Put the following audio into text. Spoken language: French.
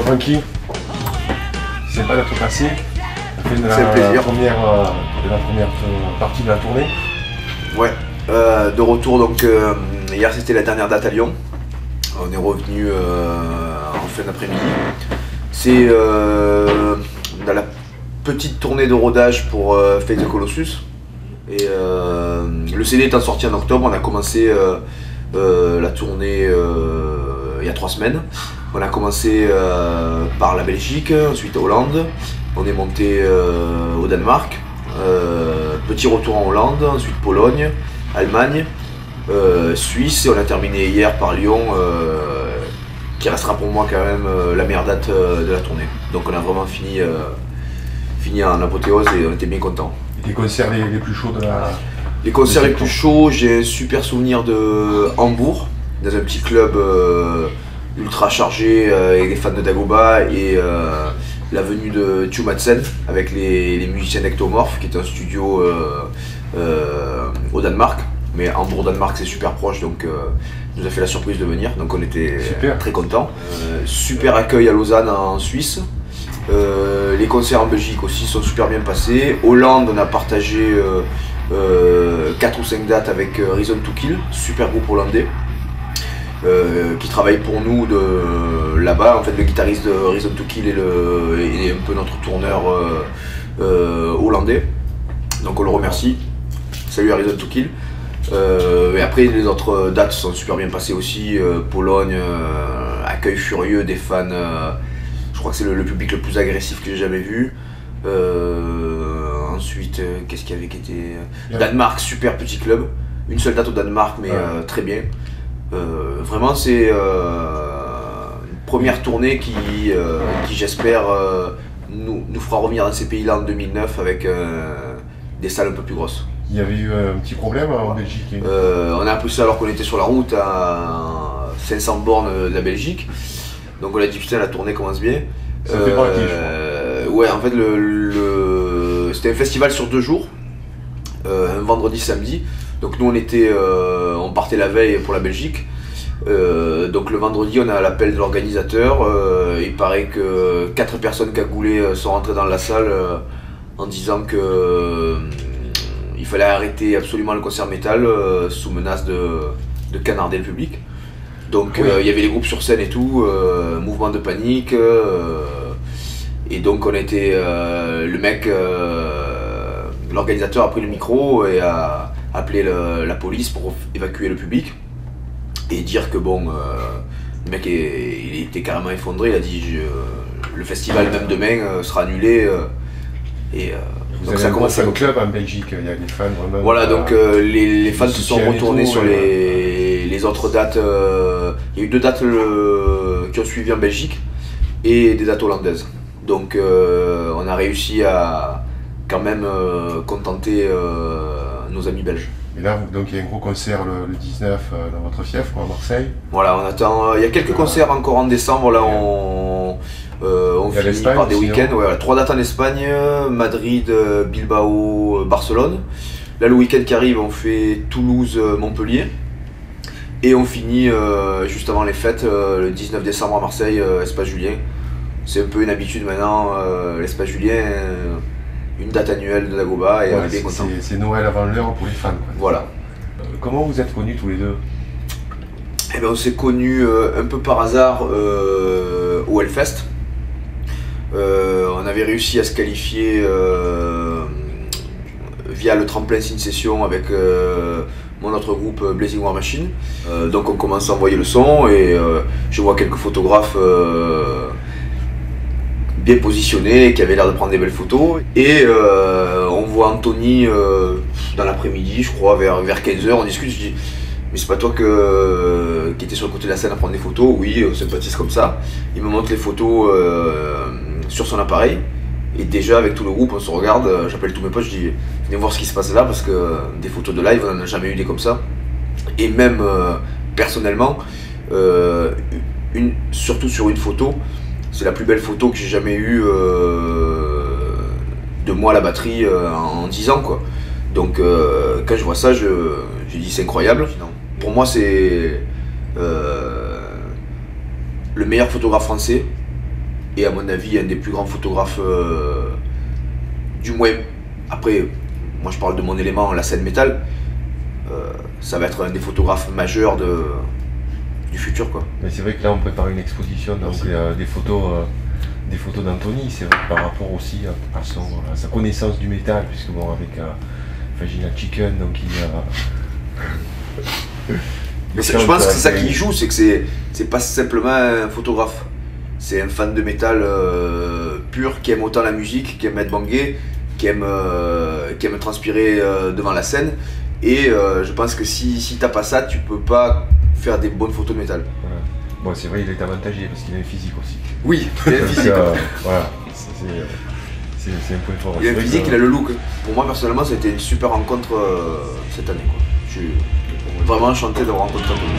Francky, c'est pas d'être passé. Ça fait de C'est un plaisir. De la première partie de la tournée. Ouais, de retour donc hier c'était la dernière date à Lyon. On est revenu en fin d'après-midi. C'est dans la petite tournée de rodage pour Fate the Colossus. Et le CD étant sorti en octobre, on a commencé la tournée il y a 3 semaines. On a commencé par la Belgique, ensuite Hollande. On est monté au Danemark. Petit retour en Hollande, ensuite Pologne, Allemagne, Suisse, et on a terminé hier par Lyon, qui restera pour moi quand même la meilleure date de la tournée. Donc on a vraiment fini en apothéose et on était bien contents. Les concerts les plus chauds de la... Les concerts les plus chauds, j'ai un super souvenir de Hambourg, dans un petit club ultra chargé avec les fans de Dagoba et la venue de Tue Madsen avec les musiciens d'Ectomorph, qui est un studio au Danemark. Mais Hambourg, Danemark, c'est super proche, donc il nous a fait la surprise de venir, donc on était très contents. Super accueil à Lausanne en Suisse. Les concerts en Belgique aussi sont super bien passés. Hollande, on a partagé 4 ou 5 dates avec Reason to Kill, super groupe hollandais. Qui travaille pour nous là-bas. En fait, le guitariste de Reason to Kill est un peu notre tourneur hollandais. Donc on le remercie. Salut à Reason to Kill. Et après, les autres dates sont super bien passées aussi. Pologne, accueil furieux des fans. Je crois que c'est le public le plus agressif que j'ai jamais vu. Ensuite, qu'est-ce qu'il y avait qui était... Danemark, super petit club. Une seule date au Danemark, mais très bien. Vraiment c'est une première tournée qui j'espère nous fera revenir dans ces pays-là en 2009 avec des salles un peu plus grosses. Il y avait eu un petit problème en Belgique. On a appris ça alors qu'on était sur la route à 500 bornes de la Belgique. Donc on a dit putain, la tournée commence bien. Ça fait partie, je crois. Ouais, en fait c'était un festival sur 2 jours, un vendredi, samedi. Donc nous on partait la veille pour la Belgique. Donc le vendredi on a l'appel de l'organisateur. Il paraît que 4 personnes cagoulées sont rentrées dans la salle en disant que il fallait arrêter absolument le concert métal sous menace de canarder le public. Donc il y avait les groupes sur scène et tout, mouvement de panique. Et donc on était le mec, l'organisateur a pris le micro et a appelé la police pour évacuer le public et dire que bon, le mec il était carrément effondré. Il a dit le festival même demain sera annulé. Vous avez commencé un club en Belgique, il y a des fans vraiment. Voilà, donc les fans se sont retournés sur les autres dates. Il y a eu 2 dates qui ont suivi en Belgique et des dates hollandaises. Donc on a réussi à quand même contenter nos amis belges. Et là, donc il y a un gros concert le 19 dans votre fief, à Marseille. Voilà, on attend. Il y a quelques concerts encore en décembre. Là, on finit par des week-ends. Ouais, 3 dates en Espagne, Madrid, Bilbao, Barcelone. Là, le week-end qui arrive, on fait Toulouse, Montpellier. Et on finit juste avant les fêtes, le 19 décembre à Marseille, Espace Julien. C'est un peu une habitude maintenant, l'Espace Julien. Une date annuelle de Dagoba et on est bien content. C'est Noël avant l'heure pour les fans, quoi. Voilà. Comment vous êtes connus tous les deux? Eh bien, on s'est connus un peu par hasard au Hellfest. On avait réussi à se qualifier via le tremplin Sin Session avec mon autre groupe Blazing War Machine. Donc on commence à envoyer le son et je vois quelques photographes bien positionnés qui avaient l'air de prendre des belles photos. Et on voit Anthony dans l'après-midi, je crois, vers 15h, on discute, je dis mais c'est pas toi qui était sur le côté de la scène à prendre des photos? Oui, on sympathise comme ça. Il me montre les photos sur son appareil. Et déjà avec tout le groupe on se regarde, j'appelle tous mes potes, je dis venez voir ce qui se passe là parce que des photos de live on n'en a jamais eu des comme ça. Et même personnellement, surtout sur une photo, c'est la plus belle photo que j'ai jamais eue de moi à la batterie en 10 ans quoi. Donc quand je vois ça, je dis c'est incroyable. Pour moi c'est le meilleur photographe français Et à mon avis, un des plus grands photographes, du moins, après, moi je parle de mon élément, la scène métal, ça va être un des photographes majeurs du futur, quoi. Mais c'est vrai que là on prépare une exposition, donc des photos d'Anthony. C'est vrai que par rapport aussi à sa connaissance du métal, puisque bon, avec Vagina Chicken, donc Mais je pense que c'est ça qui joue, c'est que c'est pas simplement un photographe. C'est un fan de métal pur qui aime autant la musique, qui aime être bangé, qui aime transpirer devant la scène. Et je pense que si t'as pas ça, tu peux pas faire des bonnes photos de métal. Voilà. Bon, c'est vrai, il est avantagé parce qu'il a un physique aussi. Oui, il a un physique. Voilà, c'est un point fort. Il a un physique, il a le look. Pour moi, personnellement, ça a été une super rencontre cette année, quoi. Je suis vraiment enchanté d'avoir rencontré Anthony.